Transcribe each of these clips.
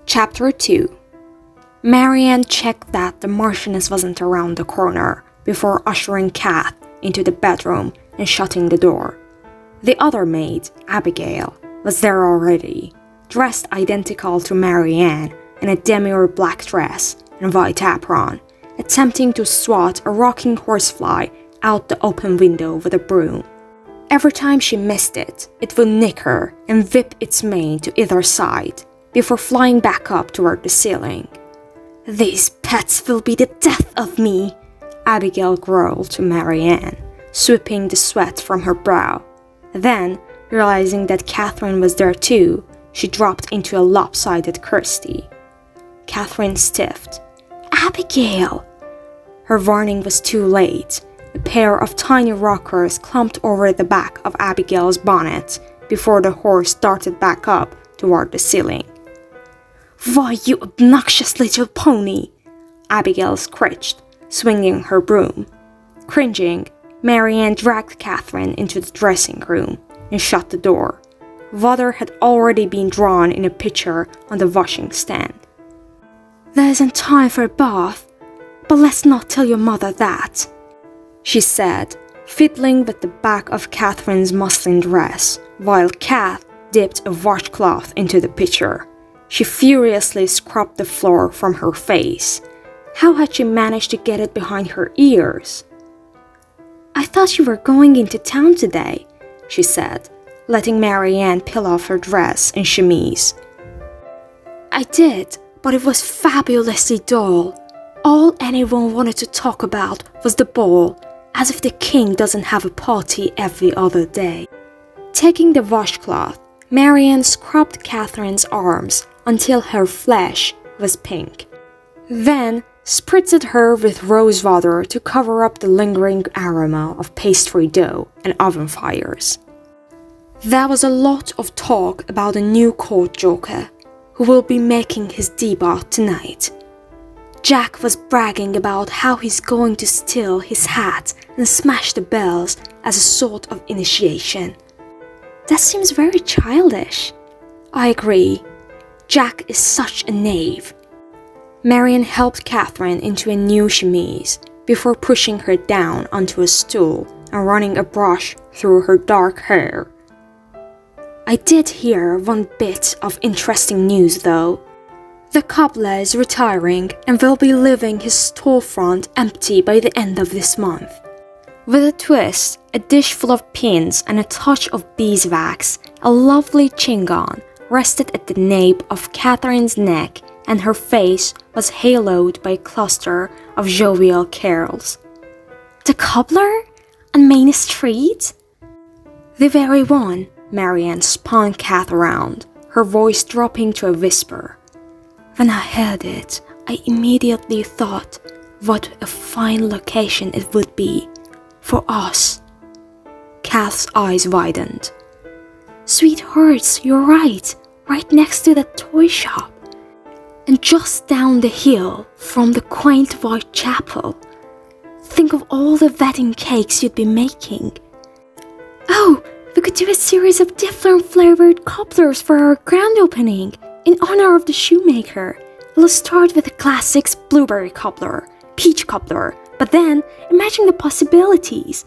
Chapter 2. Marianne checked that the Marchioness wasn't around the corner before ushering Kath into the bedroom and shutting the door. The other maid, Abigail, was there already, dressed identical to Marianne in a demure black dress and white apron, attempting to swat a rocking horsefly out the open window with a broom. Every time she missed it, it would nick her and whip its mane to either side, before flying back up toward the ceiling. "These pets will be the death of me," Abigail growled to Marianne, sweeping the sweat from her brow. Then, realizing that Catherine was there too, she dropped into a lopsided curtsy. Catherine stiffed. "Abigail!" Her warning was too late. A pair of tiny rockers clumped over the back of Abigail's bonnet before the horse darted back up toward the ceiling. "Why, you obnoxious little pony!" Abigail screeched, swinging her broom. Cringing, Marianne dragged Catherine into the dressing room and shut the door. Water had already been drawn in a pitcher on the washing stand. "There isn't time for a bath, but let's not tell your mother that," she said, fiddling with the back of Catherine's muslin dress, while Kath dipped a washcloth into the pitcher. She furiously scrubbed the floor from her face. How had she managed to get it behind her ears? "I thought you were going into town today," she said, letting Marianne peel off her dress and chemise. "I did, but it was fabulously dull. All anyone wanted to talk about was the ball, as if the king doesn't have a party every other day." Taking the washcloth, Marianne scrubbed Catherine's arms until her flesh was pink. Then spritzed her with rose water to cover up the lingering aroma of pastry dough and oven fires. There was a lot of talk about a new court joker who will be making his debut tonight. Jack was bragging about how he's going to steal his hat and smash the bells as a sort of initiation. That seems very childish. I agree. Jack is such a knave. Marianne helped Catherine into a new chemise before pushing her down onto a stool and running a brush through her dark hair. "I did hear one bit of interesting news though. The cobbler is retiring and will be leaving his storefront empty by the end of this month." With a twist, a dish full of pins and a touch of beeswax, a lovely chingon rested at the nape of Catherine's neck, and her face was haloed by a cluster of jovial curls. "The cobbler? On Main Street?" "The very one." Marianne spun Kath around, her voice dropping to a whisper. "When I heard it, I immediately thought what a fine location it would be for us." Kath's eyes widened. "Sweethearts, you're right next to that toy shop. And just down the hill from the quaint white chapel. Think of all the wedding cakes you'd be making. Oh, we could do a series of different flavored cobblers for our grand opening in honor of the shoemaker. We'll start with the classics blueberry cobbler, peach cobbler, but then imagine the possibilities.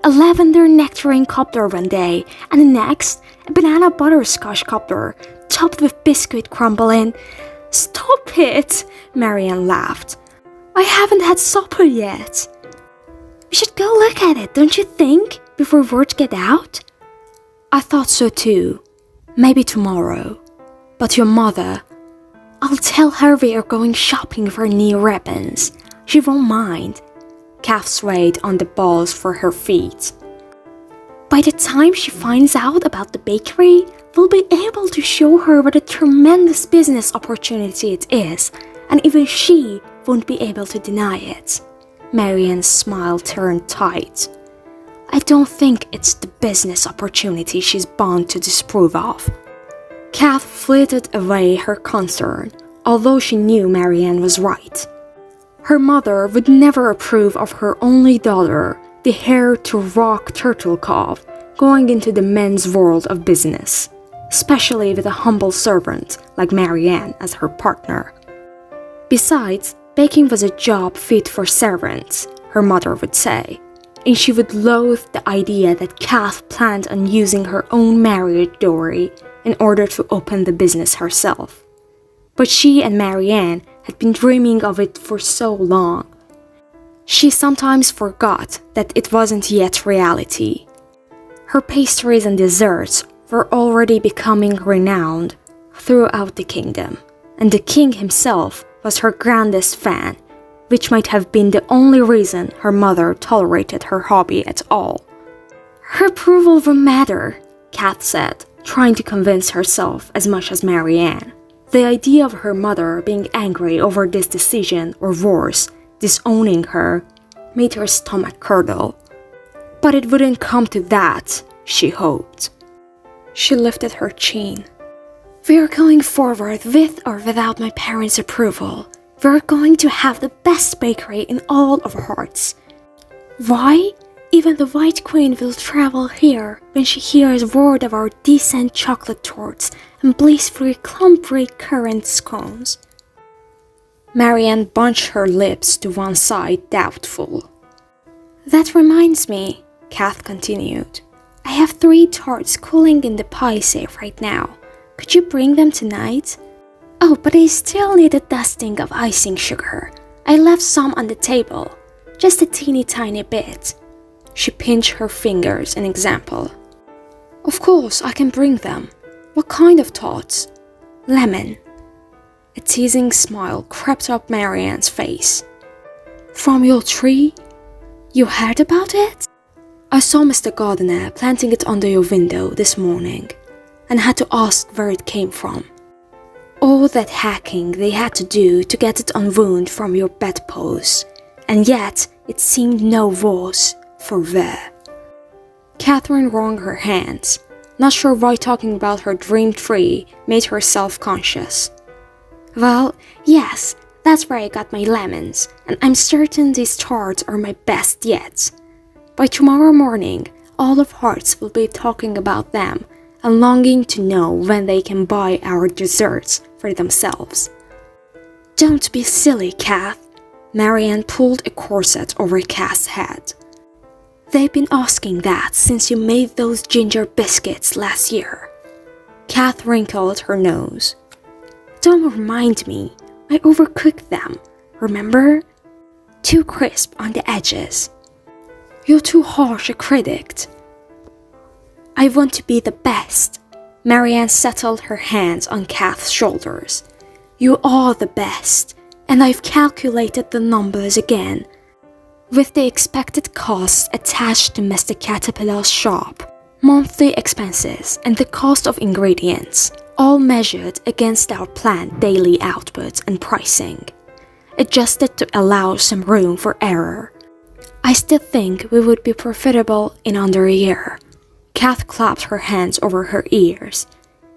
A lavender nectarine cobbler one day, and the next, a banana butterscotch cobbler, topped with biscuit crumble in. "Stop it!" Marianne laughed. "I haven't had supper yet." "We should go look at it, don't you think, before word get out?" "I thought so too. Maybe tomorrow. But your mother, I'll tell her we are going shopping for new ribbons. She won't mind." Kath swayed on the balls for her feet. "By the time she finds out about the bakery, we'll be able to show her what a tremendous business opportunity it is, and even she won't be able to deny it." Marianne's smile turned tight. "I don't think it's the business opportunity she's bound to disapprove of." Kath flitted away her concern, although she knew Marianne was right. Her mother would never approve of her only daughter, the heir to Rock Turtle Cove, going into the men's world of business. especially with a humble servant like Marianne as her partner. Besides, baking was a job fit for servants, her mother would say, and she would loathe the idea that Kath planned on using her own marriage dowry in order to open the business herself. But she and Marianne had been dreaming of it for so long. She sometimes forgot that it wasn't yet reality. Her pastries and desserts were already becoming renowned throughout the kingdom, and the king himself was her grandest fan, which might have been the only reason her mother tolerated her hobby at all. Her approval won't matter, Kath said, trying to convince herself as much as Marianne. The idea of her mother being angry over this decision, or worse, disowning her, made her stomach curdle. But it wouldn't come to that, she hoped. She lifted her chin. "We're going forward with or without my parents' approval. We're going to have the best bakery in all of Hearts. Why? Even the White Queen will travel here when she hears word of our decent chocolate torts and bliss-free clump-free currant scones." Marianne bunched her lips to one side, doubtful. "That reminds me," Kath continued. "I have 3 tarts cooling in the pie safe right now. Could you bring them tonight? Oh, but I still need a dusting of icing sugar. I left some on the table. Just a teeny tiny bit." She pinched her fingers in example. "Of course, I can bring them. What kind of tarts?" "Lemon." A teasing smile crept up Marianne's face. "From your tree? You heard about it?" "I saw Mr. Gardener planting it under your window this morning, and had to ask where it came from. All that hacking they had to do to get it unwound from your bedpost, and yet it seemed no worse for where." Catherine wrung her hands, not sure why talking about her dream tree made her self-conscious. "Well, yes, that's where I got my lemons, and I'm certain these tarts are my best yet. By tomorrow morning, all of Hearts will be talking about them and longing to know when they can buy our desserts for themselves." "Don't be silly, Kath." Marianne pulled a corset over Kath's head. "They've been asking that since you made those ginger biscuits last year." Kath wrinkled her nose. "Don't remind me. I overcooked them, remember? Too crisp on the edges." "You're too harsh a critic." "I want to be the best." Marianne settled her hands on Kath's shoulders. "You are the best, and I've calculated the numbers again. With the expected costs attached to Mr. Caterpillar's shop, monthly expenses, and the cost of ingredients, all measured against our planned daily output and pricing, adjusted to allow some room for error, I still think we would be profitable in under a year." Kath clapped her hands over her ears.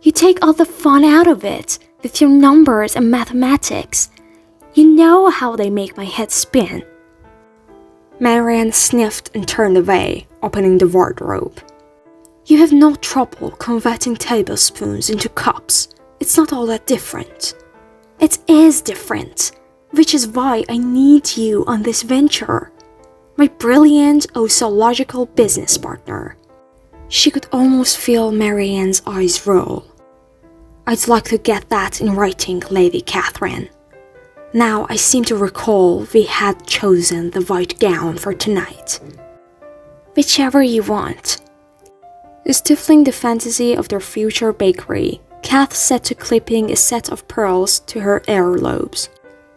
"You take all the fun out of it with your numbers and mathematics. You know how they make my head spin." Marianne sniffed and turned away, opening the wardrobe. "You have no trouble converting tablespoons into cups. It's not all that different." "It is different, which is why I need you on this venture. My brilliant, oh so logical business partner." She could almost feel Marianne's eyes roll. "I'd like to get that in writing, Lady Catherine. Now I seem to recall we had chosen the white gown for tonight." "Whichever you want." Stifling the fantasy of their future bakery, Kath set to clipping a set of pearls to her earlobes.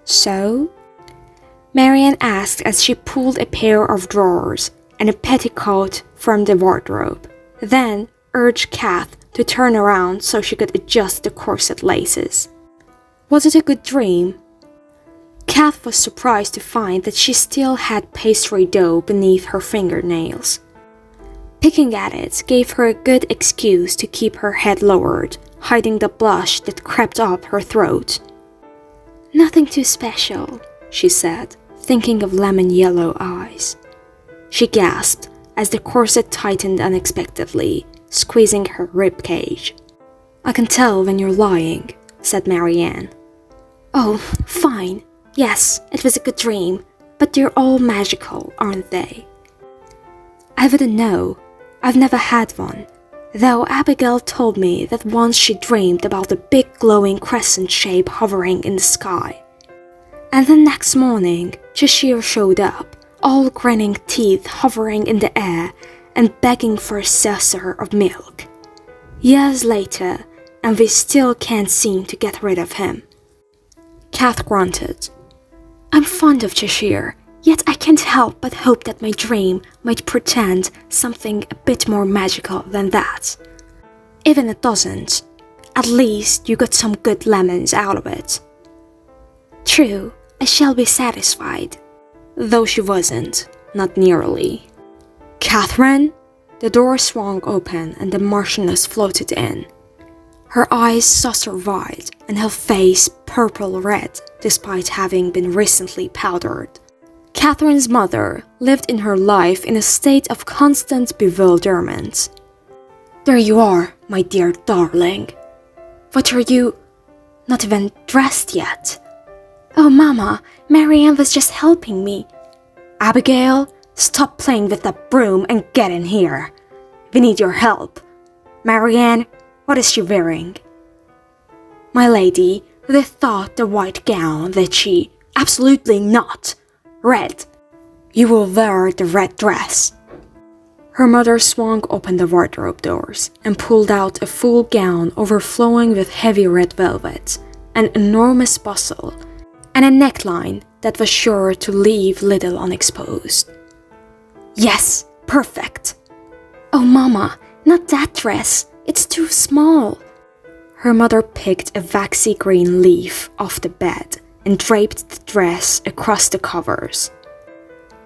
"So?" Marianne asked as she pulled a pair of drawers and a petticoat from the wardrobe, then urged Kath to turn around so she could adjust the corset laces. "Was it a good dream?" Kath was surprised to find that she still had pastry dough beneath her fingernails. Picking at it gave her a good excuse to keep her head lowered, hiding the blush that crept up her throat. "Nothing too special," she said, thinking of lemon-yellow eyes. She gasped as the corset tightened unexpectedly, squeezing her ribcage. I can tell when you're lying, said Marianne. Oh, fine. Yes, it was a good dream, but they're all magical, aren't they? I wouldn't know. I've never had one, though Abigail told me that once she dreamed about a big glowing crescent shape hovering in the sky. And the next morning, Cheshire showed up, all grinning teeth hovering in the air and begging for a saucer of milk. Years later, and we still can't seem to get rid of him. Kath grunted. I'm fond of Cheshire, yet I can't help but hope that my dream might pretend something a bit more magical than that. Even it doesn't. At least you got some good lemons out of it. True, I shall be satisfied. Though she wasn't, not nearly. Catherine? The door swung open and the Marchioness floated in. Her eyes saucer-wide and her face purple-red despite having been recently powdered. Catherine's mother lived in her life in a state of constant bewilderment. There you are, my dear darling. What are you? Not even dressed yet. Oh, Mama, Marianne was just helping me. Abigail, stop playing with that broom and get in here. We need your help. Marianne, what is she wearing? My lady, they thought the white gown that she... Absolutely not. Red. You will wear the red dress. Her mother swung open the wardrobe doors and pulled out a full gown overflowing with heavy red velvet, an enormous bustle, and a neckline that was sure to leave little unexposed. Yes, perfect. Oh, Mama, not that dress. It's too small. Her mother picked a waxy green leaf off the bed and draped the dress across the covers.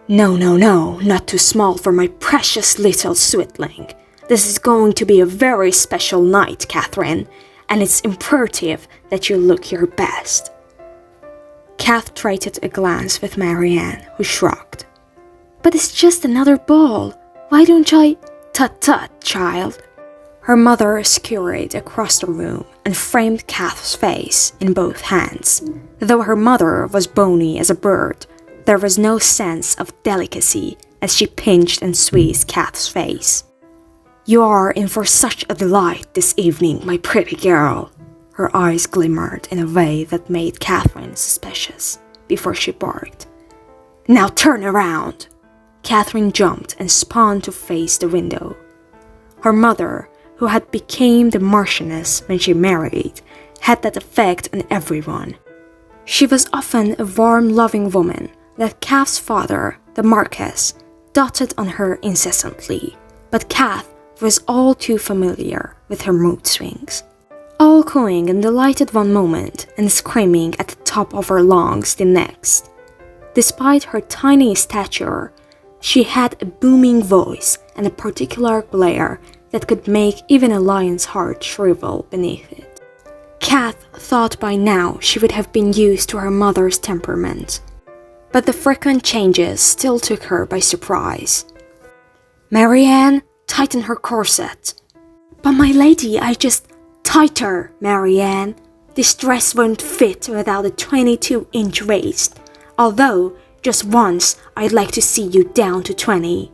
No, not too small for my precious little sweetling. This is going to be a very special night, Catherine, and it's imperative that you look your best. Kath traded a glance with Marianne, who shrugged. But it's just another ball. Why don't I... Tut, child. Her mother scurried across the room and framed Kath's face in both hands. Though her mother was bony as a bird, there was no sense of delicacy as she pinched and squeezed Kath's face. You are in for such a delight this evening, my pretty girl. Her eyes glimmered in a way that made Catherine suspicious before she barked. Now turn around! Catherine jumped and spun to face the window. Her mother, who had become the Marchioness when she married, had that effect on everyone. She was often a warm, loving woman that Kath's father, the Marquess, doted on her incessantly, but Kath was all too familiar with her mood swings. All cooing and delighted one moment and screaming at the top of her lungs the next. Despite her tiny stature, she had a booming voice and a particular glare that could make even a lion's heart shrivel beneath it. Kath thought by now she would have been used to her mother's temperament, but the frequent changes still took her by surprise. Marianne, tighten her corset. But my lady, I just... Tighter, Marianne. This dress won't fit without a 22-inch waist, although just once I'd like to see you down to 20.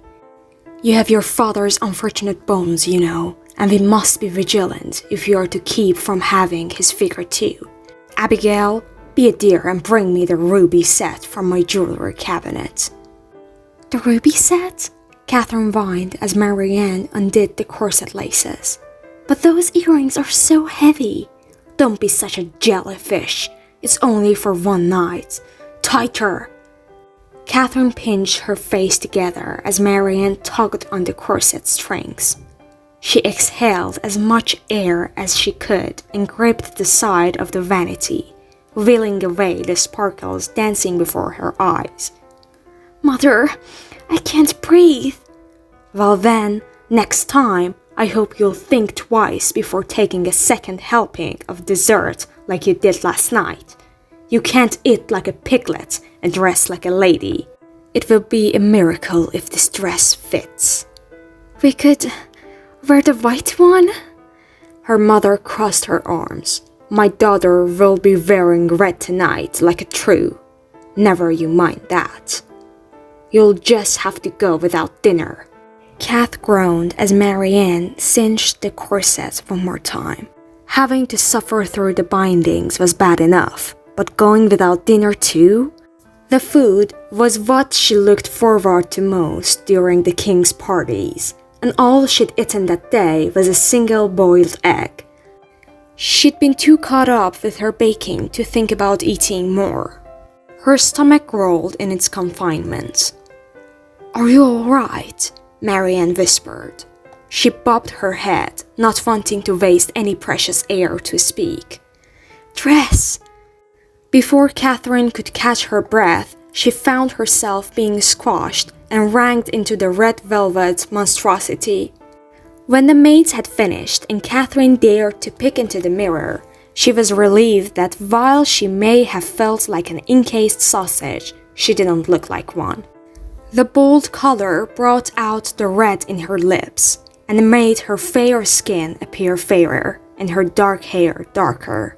You have your father's unfortunate bones, you know, and we must be vigilant if you are to keep from having his figure too. Abigail, be a dear and bring me the ruby set from my jewelry cabinet. The ruby set? Catherine whined as Marianne undid the corset laces. But those earrings are so heavy. Don't be such a jellyfish. It's only for one night. Tighter. Catherine pinched her face together as Marianne tugged on the corset strings. She exhaled as much air as she could and gripped the side of the vanity, wheeling away the sparkles dancing before her eyes. Mother, I can't breathe. Well then, next time, I hope you'll think twice before taking a second helping of dessert like you did last night. You can't eat like a piglet and dress like a lady. It will be a miracle if this dress fits. We could wear the white one? Her mother crossed her arms. My daughter will be wearing red tonight like a true. Never you mind that. You'll just have to go without dinner. Kath groaned as Marianne cinched the corset one more time. Having to suffer through the bindings was bad enough, but going without dinner too? The food was what she looked forward to most during the king's parties, and all she'd eaten that day was a single boiled egg. She'd been too caught up with her baking to think about eating more. Her stomach rolled in its confinement. "Are you all right?" Marianne whispered. She bobbed her head, not wanting to waste any precious air to speak. "Dress!" Before Catherine could catch her breath, she found herself being squashed and ranked into the red velvet monstrosity. When the maids had finished and Catherine dared to peek into the mirror, she was relieved that while she may have felt like an encased sausage, she didn't look like one. The bold color brought out the red in her lips and made her fair skin appear fairer and her dark hair darker.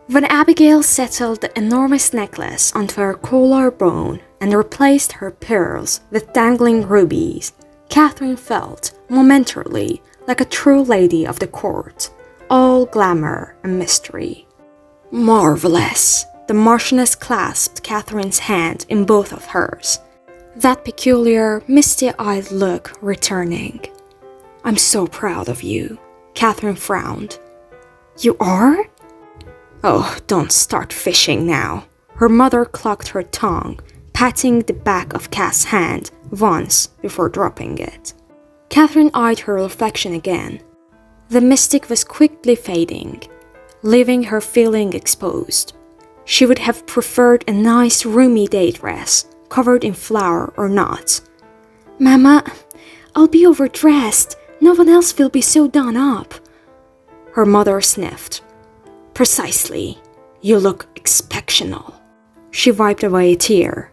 When Abigail settled the enormous necklace onto her collarbone and replaced her pearls with dangling rubies, Catherine felt, momentarily, like a true lady of the court, all glamour and mystery. "Marvelous!" The Marchioness clasped Catherine's hand in both of hers, that peculiar, misty-eyed look returning. "I'm so proud of you." Catherine frowned. "You are?" "Oh, don't start fishing now." Her mother clucked her tongue, patting the back of Kath's hand once before dropping it. Catherine eyed her reflection again. The mystic was quickly fading, leaving her feeling exposed. She would have preferred a nice roomy day dress, covered in flour or not. "Mama, I'll be overdressed. No one else will be so done up." Her mother sniffed. "Precisely. You look exceptional." She wiped away a tear.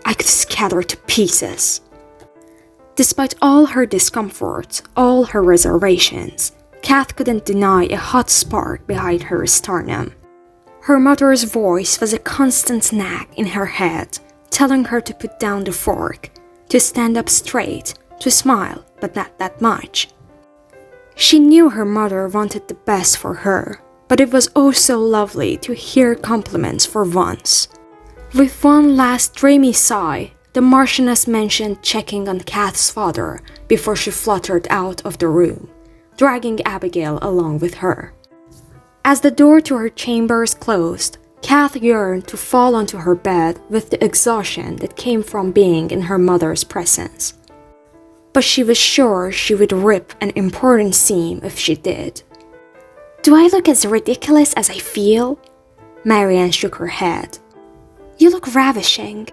"I could scatter to pieces." Despite all her discomfort, all her reservations, Kath couldn't deny a hot spark behind her sternum. Her mother's voice was a constant nag in her head, telling her to put down the fork, to stand up straight, to smile, but not that much. She knew her mother wanted the best for her, but it was oh so lovely to hear compliments for once. With one last dreamy sigh, the Marchioness mentioned checking on Kath's father before she fluttered out of the room, dragging Abigail along with her. As the door to her chambers closed, Kath yearned to fall onto her bed with the exhaustion that came from being in her mother's presence. But she was sure she would rip an important seam if she did. "Do I look as ridiculous as I feel?" Marianne shook her head. "You look ravishing.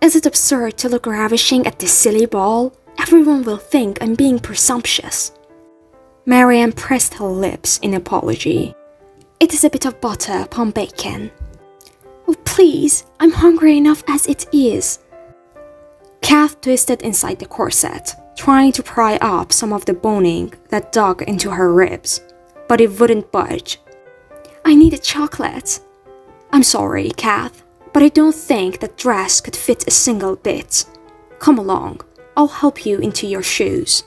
Is it absurd to look ravishing at this silly ball? Everyone will think I'm being presumptuous." Marianne pressed her lips in apology. "It is a bit of butter upon bacon." "Oh, please, I'm hungry enough as it is." Kath twisted inside the corset, trying to pry up some of the boning that dug into her ribs, but it wouldn't budge. "I need a chocolate." "I'm sorry, Kath, but I don't think that dress could fit a single bit. Come along, I'll help you into your shoes."